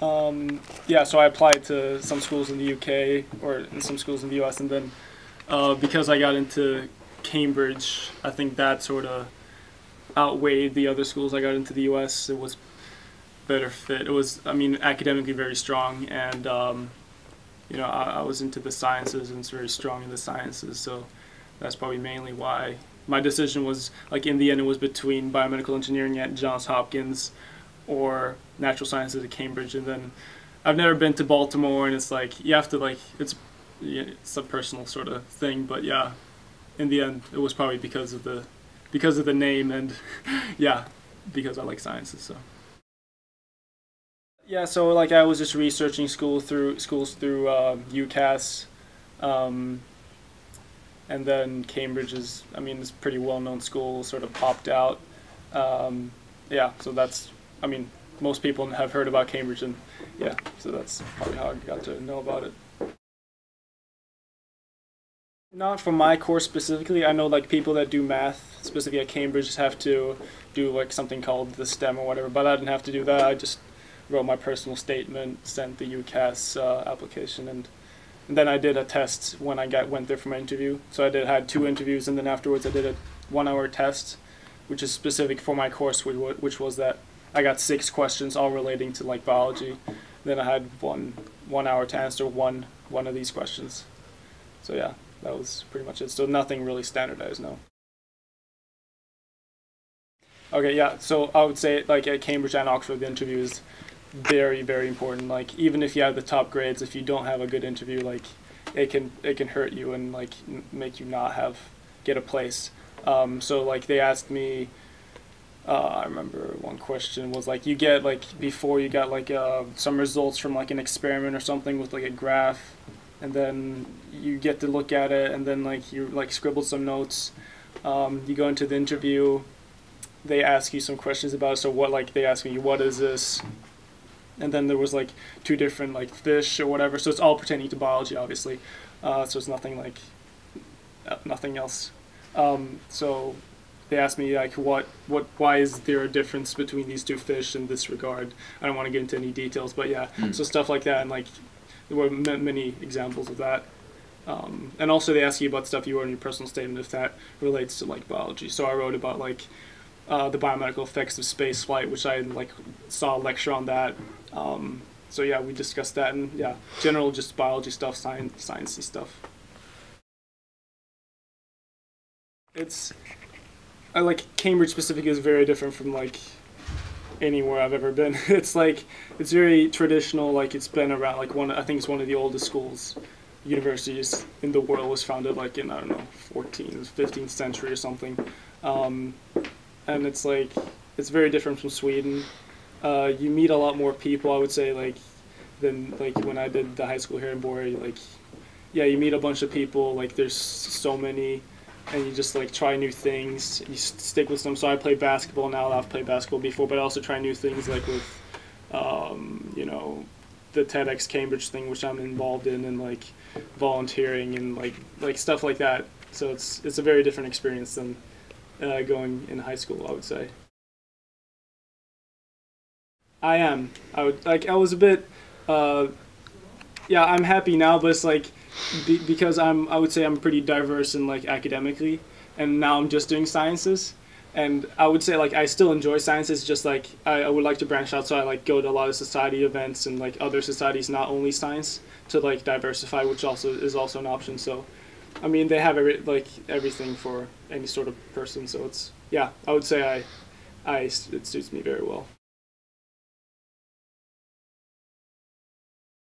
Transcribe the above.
Yeah, so I applied to some schools in the UK or in some schools in the US, and then because I got into Cambridge, I think that sort of outweighed the other schools I got into the US. It was better fit. It was, I mean, academically very strong, and you know, I was into the sciences and it's very strong in the sciences, so that's probably mainly why my decision was, like, in the end it was between biomedical engineering at Johns Hopkins or natural sciences at Cambridge. And then I've never been to Baltimore, and it's like you have to, like, it's a personal sort of thing, but yeah, in the end it was probably because of the name, and yeah, because I like sciences. So yeah, so like I was just researching schools through UCAS, and then Cambridge is, I mean, it's a pretty well-known school, sort of popped out. Yeah, so that's, I mean, most people have heard about Cambridge, and yeah, so that's probably how I got to know about it. Not for my course specifically. I know, like, people that do math specifically at Cambridge have to do like something called the STEM or whatever, but I didn't have to do that. I just wrote my personal statement, sent the UCAS application, and then I did a test when I went there for my interview. So I had 2 interviews, and then afterwards I did a 1-hour test, which is specific for my course, which was that I got 6 questions all relating to, like, biology. Then I had 1 hour to answer one of these questions. So yeah, that was pretty much it. So nothing really standardized, no. Okay, yeah. So I would say, like, at Cambridge and Oxford, the interview is very, very important. Like, even if you have the top grades, if you don't have a good interview, like, it can hurt you and, like, make you not get a place. So, like, they asked me, I remember one question was, like, you get, like, before you got, like, some results from, like, an experiment or something with, like, a graph, and then you get to look at it, and then, like, you, like, scribbled some notes. You go into the interview, they ask you some questions about it. So what, like, they ask me, what is this? And then there was, like, 2 different, like, fish or whatever. So it's all pertaining to biology, obviously. So it's nothing, like, nothing else. So they asked me, like, why is there a difference between these 2 fish in this regard? I don't want to get into any details, but yeah, so stuff like that, and, like, there were many examples of that. And also they ask you about stuff you wrote in your personal statement, if that relates to, like, biology. So I wrote about, like, the biomedical effects of space flight, which I, like, saw a lecture on that. So yeah, we discussed that, and yeah, general just biology stuff, sciencey stuff. I like Cambridge specifically is very different from, like, anywhere I've ever been. It's like, it's very traditional. Like, it's been around, like, I think it's one of the oldest universities in the world. Was founded, like, in, I don't know, 15th century or something. And it's like, it's very different from Sweden. You meet a lot more people, I would say, like, than, like, when I did the high school here in Bori. Like, yeah, you meet a bunch of people, like, there's so many, and you just, like, try new things, you stick with them. So I play basketball now. I've played basketball before, but I also try new things, like with you know, the TEDx Cambridge thing, which I'm involved in, and, like, volunteering and, like stuff like that. So it's a very different experience than going in high school, I would say. I was a bit, yeah, I'm happy now, but it's like, because I would say I'm pretty diverse in, like, academically, and now I'm just doing sciences, and I would say, like, I still enjoy sciences, just, like, I would like to branch out, so I, like, go to a lot of society events and, like, other societies, not only science, to, like, diversify, which is also an option. So I mean, they have everything for any sort of person, so it's, yeah, I would say it suits me very well.